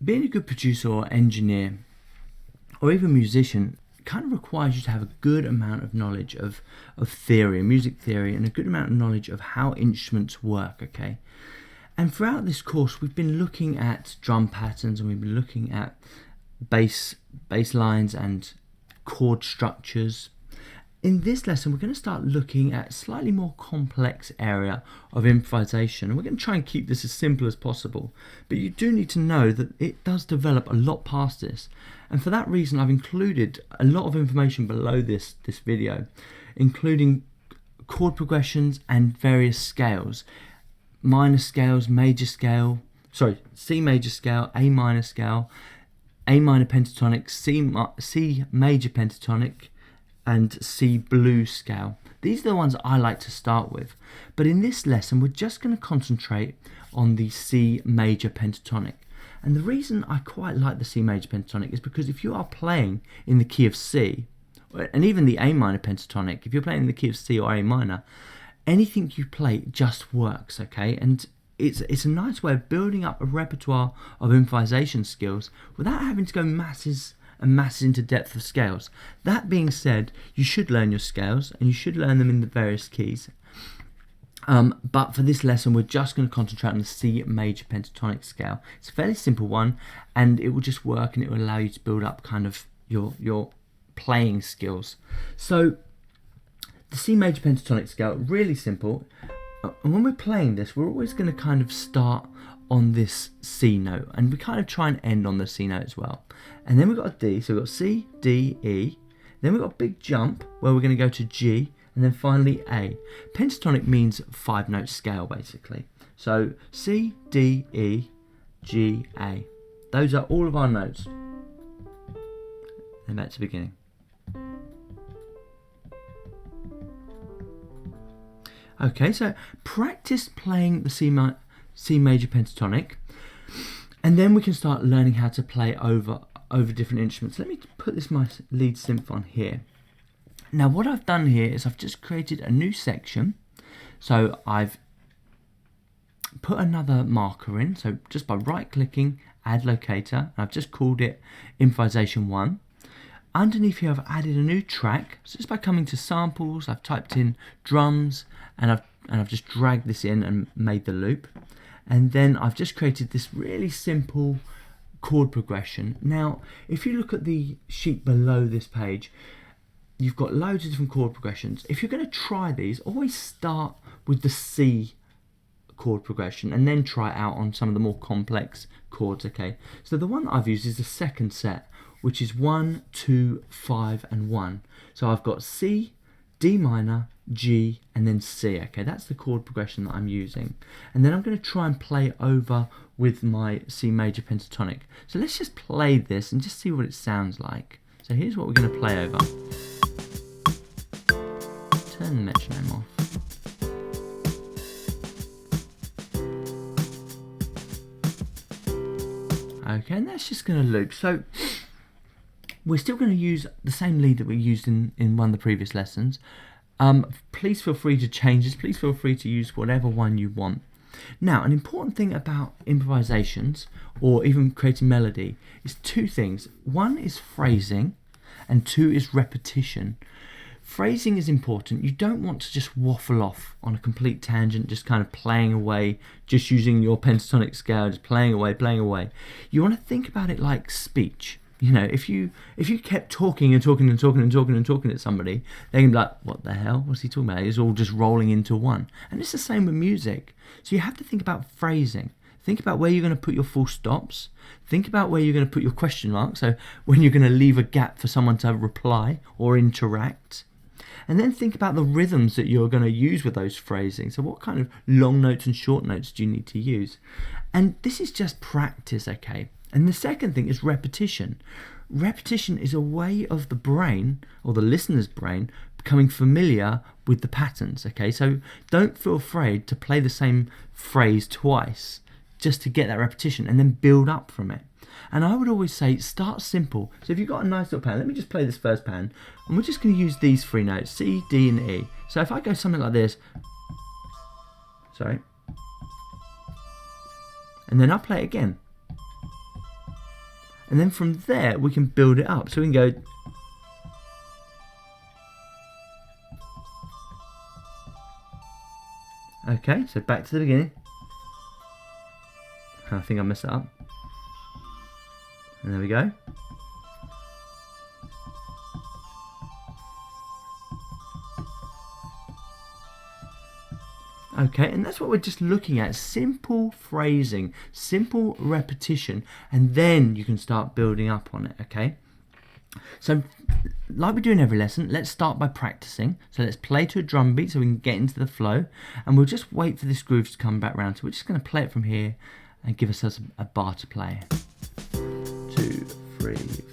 being a good producer or engineer or even musician kind of requires you to have a good amount of knowledge of theory, music theory, and a good amount of knowledge of how instruments work, okay? And throughout this course, we've been looking at drum patterns, and we've been looking at bass lines and chord structures. In this lesson, we're going to start looking at a slightly more complex area of improvisation, and we're going to try and keep this as simple as possible. But you do need to know that it does develop a lot past this, and for that reason I've included a lot of information below this video, including chord progressions and various scales. Minor scales, major scale, C major scale, A minor scale, A minor pentatonic, C major pentatonic, and C blues scale. These are the ones I like to start with. But in this lesson, we're just going to concentrate on the C major pentatonic. And the reason I quite like the C major pentatonic is because if you are playing in the key of C, and even the A minor pentatonic, if you're playing in the key of C or A minor, anything you play just works, okay? And it's a nice way of building up a repertoire of improvisation skills without having to go masses and masses into depth of scales. That being said, you should learn your scales, and you should learn them in the various keys. But for this lesson, we're just going to concentrate on the C major pentatonic scale. It's a fairly simple one, and it will just work, and it will allow you to build up kind of your playing skills. So the C major pentatonic scale, really simple. And when we're playing this, we're always going to kind of start on this C note, and we kind of try and end on the C note as well. And then we've got a D, so we've got C, D, E. Then we've got a big jump where we're going to go to G, and then finally A. Pentatonic means 5-note scale, basically. So C, D, E, G, A. Those are all of our notes. And back to the beginning. Okay, so practice playing the C major pentatonic, and then we can start learning how to play over different instruments. Let me put my lead synth on here. Now what I've done here is I've just created a new section. So I've put another marker in, so just by right clicking, add locator, and I've just called it Improvisation 1. Underneath here I've added a new track, so just by coming to samples, I've typed in drums, and I've just dragged this in and made the loop. And then I've just created this really simple chord progression. Now if you look at the sheet below this page, you've got loads of different chord progressions. If you're going to try these, always start with the C chord progression and then try it out on some of the more complex chords, okay? So the one that I've used is the second set, which is 1, 2, 5 and 1. So I've got C, D minor, G and then C, okay? That's the chord progression that I'm using. And then I'm going to try and play over with my C major pentatonic. So let's just play this and just see what it sounds like. So here's what we're going to play over. Turn the metronome off. Okay, and that's just going to loop. So we're still going to use the same lead that we used in one of the previous lessons. Please feel free to change this. Please feel free to use whatever one you want. Now, an important thing about improvisations or even creating melody is two things. One is phrasing and two is repetition. Phrasing is important. You don't want to just waffle off on a complete tangent, just kind of playing away, just using your pentatonic scale, just playing away. You want to think about it like speech. You know, if you kept talking at somebody, they can be like, what the hell? What's he talking about? It's all just rolling into one. And it's the same with music. So you have to think about phrasing. Think about where you're going to put your full stops. Think about where you're going to put your question mark. So when you're going to leave a gap for someone to reply or interact. And then think about the rhythms that you're going to use with those phrasing. So what kind of long notes and short notes do you need to use? And this is just practice, okay? And the second thing is repetition. Repetition is a way of the brain, or the listener's brain, becoming familiar with the patterns, okay? So don't feel afraid to play the same phrase twice just to get that repetition and then build up from it. And I would always say start simple. So if you've got a nice little pan, let me just play this first pan, and we're just going to use these three notes, C, D and E. So if I go something like this, and then I'll play it again. And then from there, we can build it up. So we can go... Okay, so back to the beginning. I think I messed it up. And there we go. Okay, and that's what we're just looking at. Simple phrasing, simple repetition, and then you can start building up on it, okay? So, like we do in every lesson, let's start by practicing. So let's play to a drum beat so we can get into the flow, and we'll just wait for this groove to come back round. So we're just going to play it from here and give ourselves a bar to play. 2, 3, 4.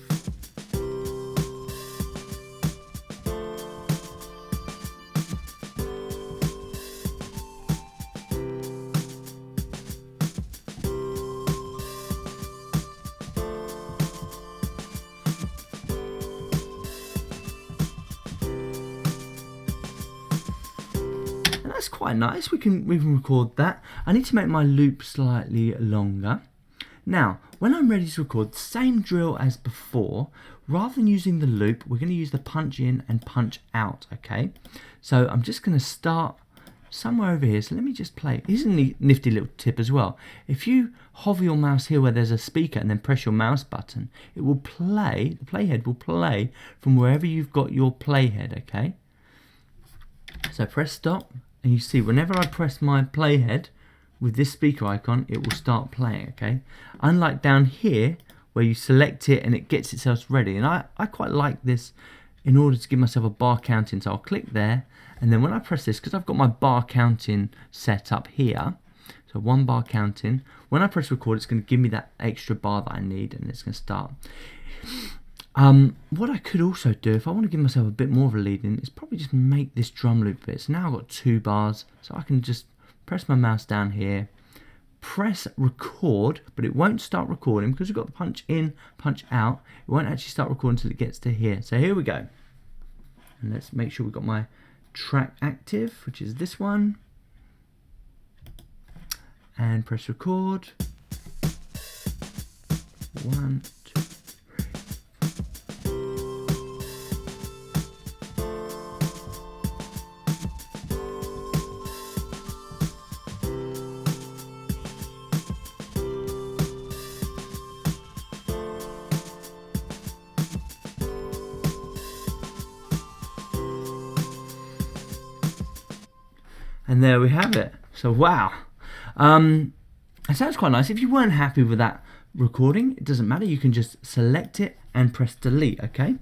That's quite nice. We can record that. I need to make my loop slightly longer. Now, when I'm ready to record, same drill as before. Rather than using the loop, we're going to use the punch in and punch out, okay? So I'm just going to start somewhere over here. So let me just play. Here's a nifty little tip as well. If you hover your mouse here where there's a speaker and then press your mouse button, it will play, the playhead will play from wherever you've got your playhead, okay? So press stop. And you see, whenever I press my playhead with this speaker icon, it will start playing, okay? Unlike down here, where you select it and it gets itself ready. And I quite like this in order to give myself a bar counting. So I'll click there, and then when I press this, because I've got my bar counting set up here, so 1 bar counting, when I press record, it's going to give me that extra bar that I need, and it's going to start. What I could also do, if I want to give myself a bit more of a lead in, is probably just make this drum loop bit. So now I've got 2 bars, so I can just press my mouse down here, press record, but it won't start recording because we've got the punch in, punch out. It won't actually start recording until it gets to here. So here we go. And let's make sure we've got my track active, which is this one. And press record. 1, 2. And there we have it. So wow, it sounds quite nice. If you weren't happy with that recording, it doesn't matter. You can just select it and press delete, okay?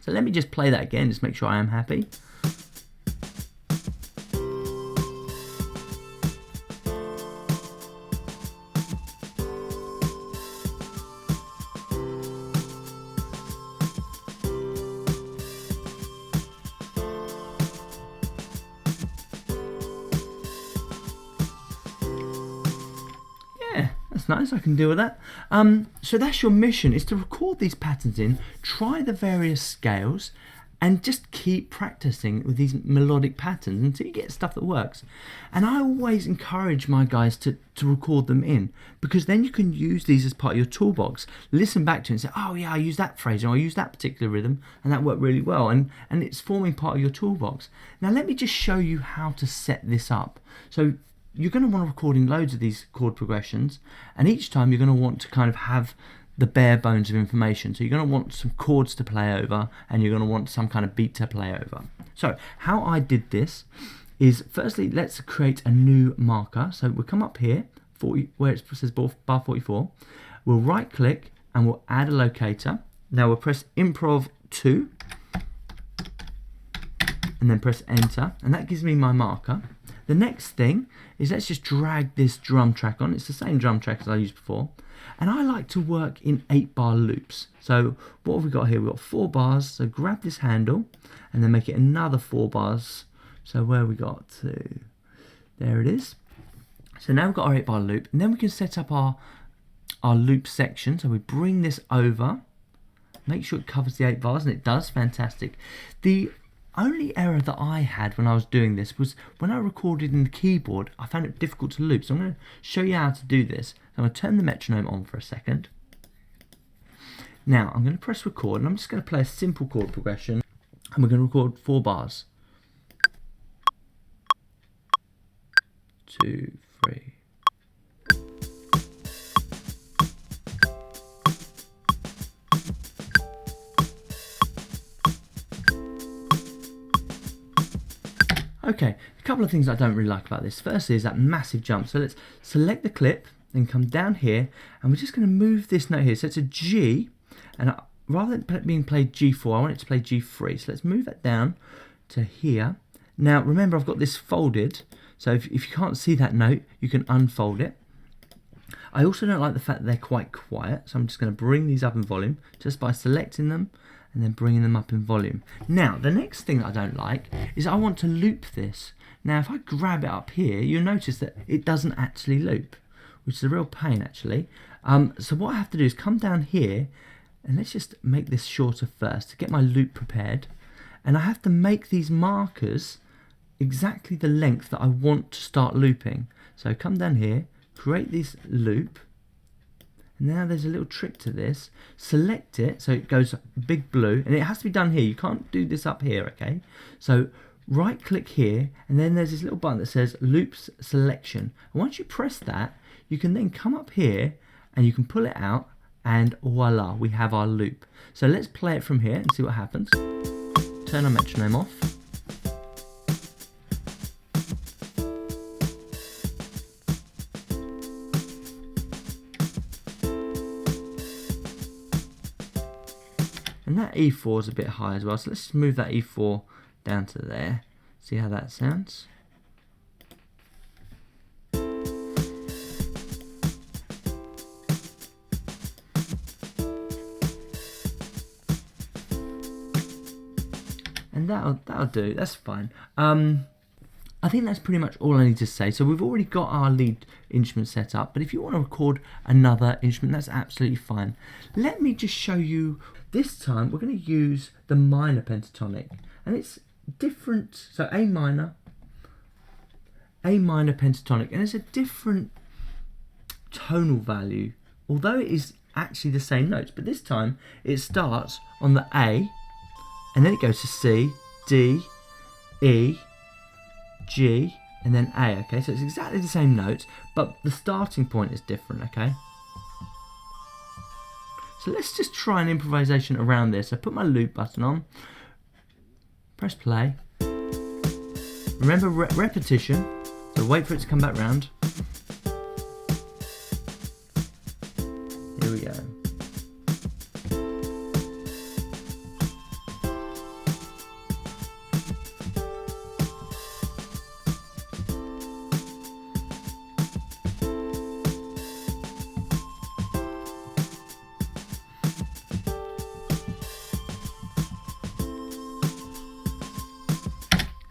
So let me just play that again, just make sure I am happy. That's nice, I can deal with that. So that's your mission, is to record these patterns in, try the various scales, and just keep practicing with these melodic patterns until you get stuff that works. And I always encourage my guys to record them in, because then you can use these as part of your toolbox. Listen back to it and say, oh yeah, I use that phrase, or I use that particular rhythm, and that worked really well, and it's forming part of your toolbox. Now let me just show you how to set this up. So you're going to want to record in loads of these chord progressions, and each time you're going to want to kind of have the bare bones of information. So you're going to want some chords to play over, and you're going to want some kind of beat to play over. So how I did this is, firstly, let's create a new marker. So we'll come up here, where it says bar 44. We'll right click and we'll add a locator. Now we'll press improv 2 and then press enter, and that gives me my marker. The next thing is, let's just drag this drum track on. It's the same drum track as I used before. And I like to work in 8-bar loops. So what have we got here? We've got 4 bars. So grab this handle and then make it another 4 bars. So where we got to? There it is. So now we've got our 8-bar loop. And then we can set up our loop section. So we bring this over. Make sure it covers the 8 bars, and it does. Fantastic. The only error that I had when I was doing this was when I recorded in the keyboard, I found it difficult to loop. So I'm going to show you how to do this. So I'm going to turn the metronome on for a second. Now I'm going to press record, and I'm just going to play a simple chord progression, and we're going to record 4 bars. 2, 3. Okay, a couple of things I don't really like about this. Firstly is that massive jump. So let's select the clip, then come down here, and we're just going to move this note here. So it's a G, and rather than being played G4, I want it to play G3. So let's move that down to here. Now remember, I've got this folded, so if you can't see that note, you can unfold it. I also don't like the fact that they're quite quiet, so I'm just going to bring these up in volume just by selecting them and then bringing them up in volume. Now, the next thing that I don't like is I want to loop this. Now, if I grab it up here, you'll notice that it doesn't actually loop, which is a real pain, actually. So what I have to do is come down here, and let's just make this shorter first to get my loop prepared. And I have to make these markers exactly the length that I want to start looping. So come down here, create this loop. Now there's a little trick to this. Select it so it goes big blue, and it has to be done here. You can't do this up here, okay? So right click here, and then there's this little button that says loops selection. And once you press that, you can then come up here and you can pull it out, and voila, we have our loop. So let's play it from here and see what happens. Turn our metronome off. And that E4 is a bit high as well, so let's just move that E4 down to there. See how that sounds? And that'll do, that's fine. I think that's pretty much all I need to say. So we've already got our lead instrument set up, but if you want to record another instrument, that's absolutely fine. Let me just show you. This time we're going to use the minor pentatonic, and it's different. So A minor pentatonic, and it's a different tonal value, although it is actually the same notes, but this time it starts on the A, and then it goes to C, D, E, G, and then A, okay? So it's exactly the same notes, but the starting point is different, okay? So let's just try an improvisation around this. I put my loop button on, press play. Remember repetition, so wait for it to come back round. Here we go.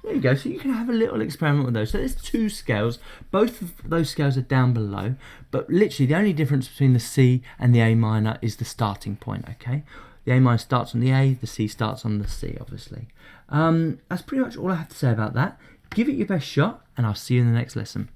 There you go, so you can have a little experiment with those. So there's 2 scales, both of those scales are down below, but literally the only difference between the C and the A minor is the starting point, okay? The A minor starts on the A, the C starts on the C, obviously. That's pretty much all I have to say about that. Give it your best shot, and I'll see you in the next lesson.